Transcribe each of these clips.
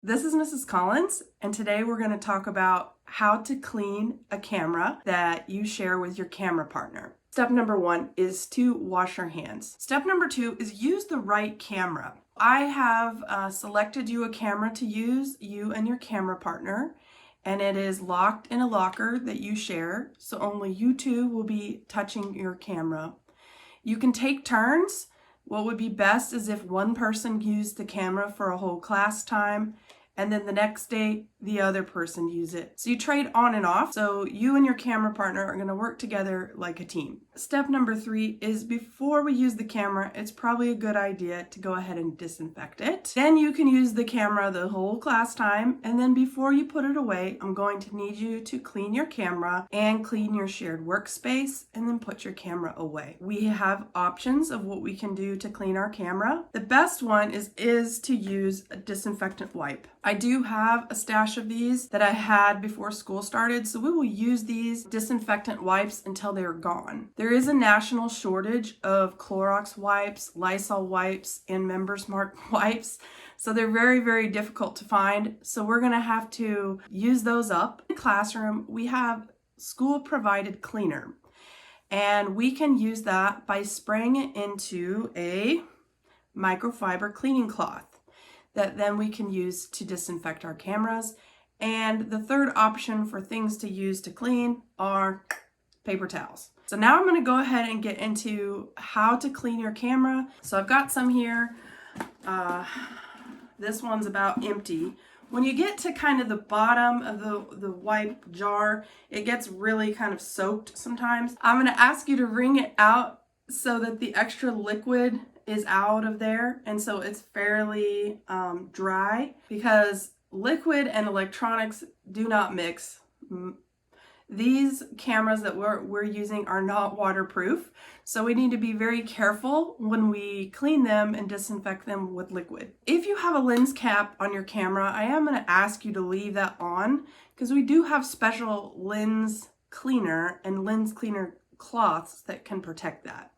This is Mrs. Collins, and today we're going to talk about how to clean a camera that you share with your camera partner. Step number 1 is to wash your hands. Step number 2 is use the right camera. I have selected you a camera to use, you and your camera partner, and it is locked in a locker that you share, so only you two will be touching your camera. You can take turns. What would be best is if one person used the camera for a whole class time, and then the next day, the other person use it. So you trade on and off. So you and your camera partner are gonna work together like a team. Step number 3 is before we use the camera, it's probably a good idea to go ahead and disinfect it. Then you can use the camera the whole class time. And then before you put it away, I'm going to need you to clean your camera and clean your shared workspace and then put your camera away. We have options of what we can do to clean our camera. The best one is to use a disinfectant wipe. I do have a stash of these that I had before school started, so we will use these disinfectant wipes until they're gone. There is a national shortage of Clorox wipes, Lysol wipes, and Members Mark wipes, so they're very, very difficult to find. So we're gonna have to use those up. In the classroom, we have school-provided cleaner, and we can use that by spraying it into a microfiber cleaning cloth that then we can use to disinfect our cameras. And the third option for things to use to clean are paper towels. So now I'm going to go ahead and get into how to clean your camera. So I've got some here. This one's about empty. When you get to kind of the bottom of the wipe jar, it gets really kind of soaked sometimes. I'm going to ask you to wring it out so that the extra liquid is out of there, and so it's fairly dry, because liquid and electronics do not mix. These cameras that we're using are not waterproof, so we need to be very careful when we clean them and disinfect them with liquid. If you have a lens cap on your camera, I am going to ask you to leave that on, because we do have special lens cleaner and lens cleaner cloths that can protect that.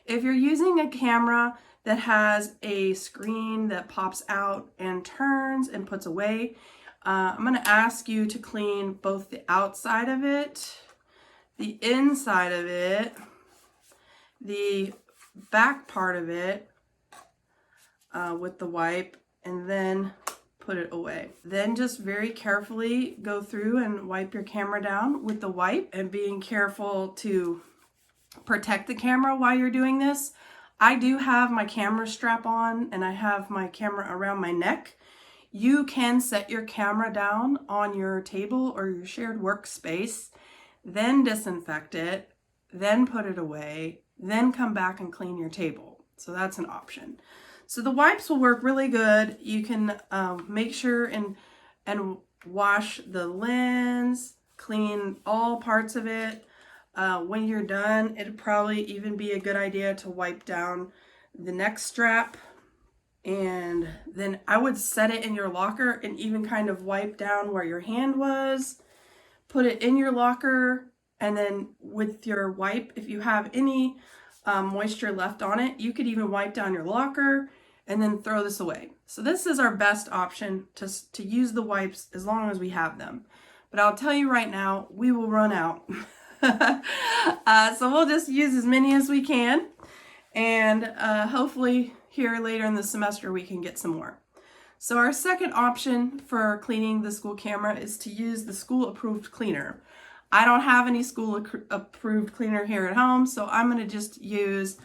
If you're using a camera that has a screen that pops out and turns and puts away, I'm going to ask you to clean both the outside of it, the inside of it, the back part of it with the wipe, and then put it away. Then just very carefully go through and wipe your camera down with the wipe, and being careful to protect the camera while you're doing this. I do have my camera strap on and I have my camera around my neck. You can set your camera down on your table or your shared workspace, then disinfect it, then put it away, then come back and clean your table. So that's an option. So the wipes will work really good. You can make sure and wash the lens, clean all parts of it. When you're done, it'd probably even be a good idea to wipe down the neck strap, and then I would set it in your locker and even kind of wipe down where your hand was, put it in your locker, and then with your wipe, if you have any moisture left on it, you could even wipe down your locker and then throw this away. So this is our best option to use the wipes as long as we have them. But I'll tell you right now, we will run out. So we'll just use as many as we can, and hopefully here later in the semester we can get some more. So our second option for cleaning the school camera is to use the school approved cleaner. I don't have any school approved cleaner here at home, so I'm going to just use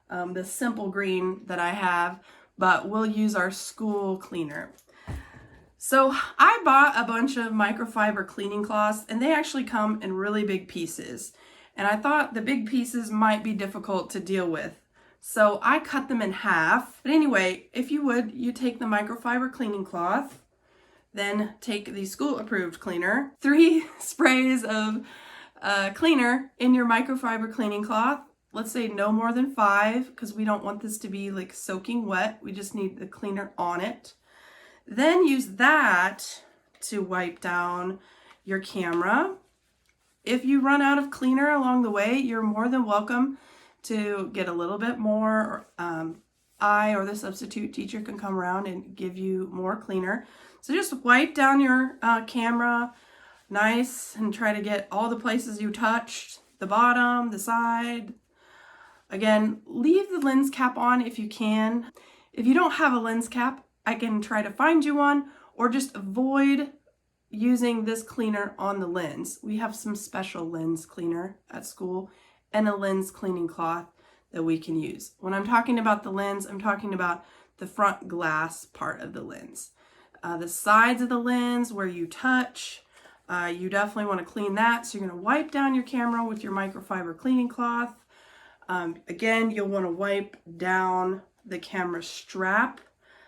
the simple green that I have, but we'll use our school cleaner. So I bought a bunch of microfiber cleaning cloths, and they actually come in really big pieces. And I thought the big pieces might be difficult to deal with. So I cut them in half. But anyway, if you would, you take the microfiber cleaning cloth, then take the school approved cleaner, 3 sprays of cleaner in your microfiber cleaning cloth. Let's say no more than 5, because we don't want this to be like soaking wet. We just need the cleaner on it. Then use that to wipe down your camera. If you run out of cleaner along the way, you're more than welcome to get a little bit more. I or the substitute teacher can come around and give you more cleaner. So just wipe down your camera nice and try to get all the places you touched, the bottom, the side. Again, leave the lens cap on if you can. If you don't have a lens cap, I can try to find you one, or just avoid using this cleaner on the lens. We have some special lens cleaner at school and a lens cleaning cloth that we can use. When I'm talking about the lens, I'm talking about the front glass part of the lens. The sides of the lens where you touch, you definitely want to clean that. So you're going to wipe down your camera with your microfiber cleaning cloth. Again, you'll want to wipe down the camera strap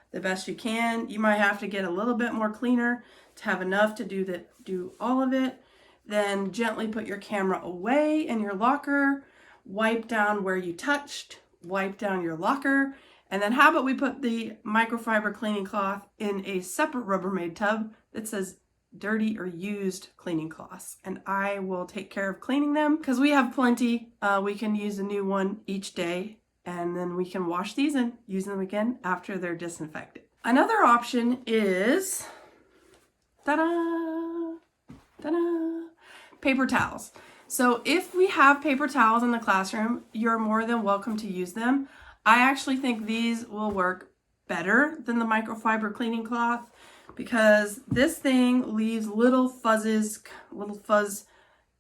the best you can. You might have to get a little bit more cleaner to have enough to do all of it. Then gently put your camera away in your locker, wipe down where you touched, wipe down your locker, and then how about we put the microfiber cleaning cloth in a separate Rubbermaid tub that says dirty or used cleaning cloths, and I will take care of cleaning them because we have plenty. We can use a new one each day, and then we can wash these and use them again after they're disinfected. Another option is ta-da, ta-da, paper towels. So if we have paper towels in the classroom, you're more than welcome to use them. I actually think these will work better than the microfiber cleaning cloth because this thing leaves little fuzz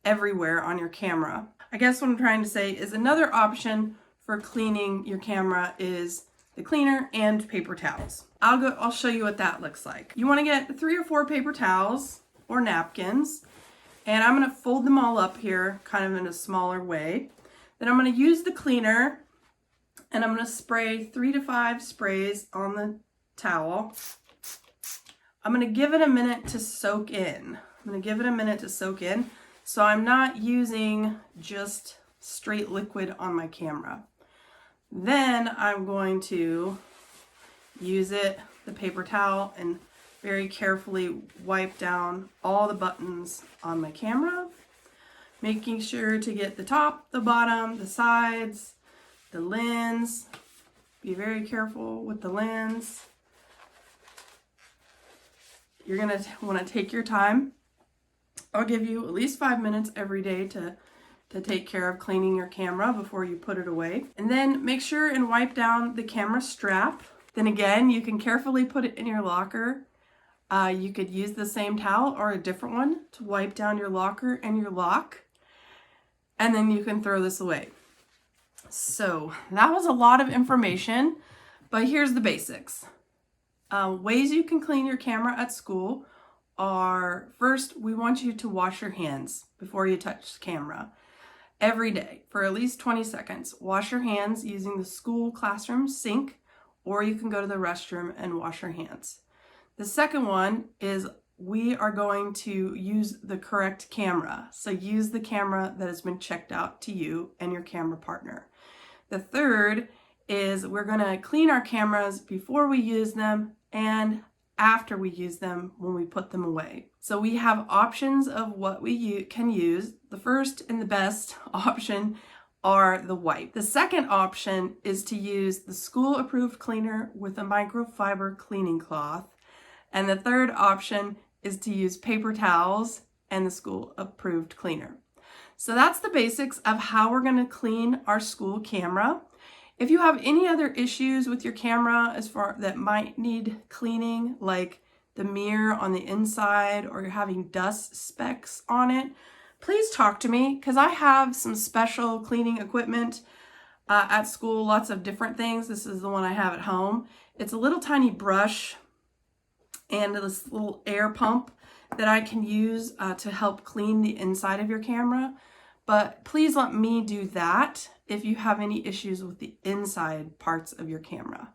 everywhere on your camera. I guess what I'm trying to say is another option for cleaning your camera is the cleaner and paper towels. I'll show you what that looks like. You want to get 3 or 4 paper towels or napkins, and I'm going to fold them all up here kind of in a smaller way. Then I'm going to use the cleaner and I'm going to spray 3 to 5 sprays on the towel. I'm going to give it a minute to soak in. So I'm not using just straight liquid on my camera. Then I'm going to use the paper towel, and very carefully wipe down all the buttons on my camera, making sure to get the top, the bottom, the sides, the lens. Be very careful with the lens. You're going to want to take your time. I'll give you at least 5 minutes every day to take care of cleaning your camera before you put it away. And then make sure and wipe down the camera strap. Then again, you can carefully put it in your locker. You could use the same towel or a different one to wipe down your locker and your lock. And then you can throw this away. So that was a lot of information, but here's the basics. Ways you can clean your camera at school are, first, we want you to wash your hands before you touch the camera. Every day for at least 20 seconds. Wash your hands using the school classroom sink, or you can go to the restroom and wash your hands. The second one is we are going to use the correct camera. So use the camera that has been checked out to you and your camera partner. The third is we're going to clean our cameras before we use them and after we use them when we put them away. So we have options of what we can use. The first and the best option are the wipe. The second option is to use the school approved cleaner with a microfiber cleaning cloth. And the third option is to use paper towels and the school approved cleaner. So that's the basics of how we're going to clean our school camera. If you have any other issues with your camera that might need cleaning, like the mirror on the inside or you're having dust specks on it, please talk to me because I have some special cleaning equipment at school, lots of different things. This is the one I have at home. It's a little tiny brush and this little air pump that I can use to help clean the inside of your camera. But please let me do that if you have any issues with the inside parts of your camera.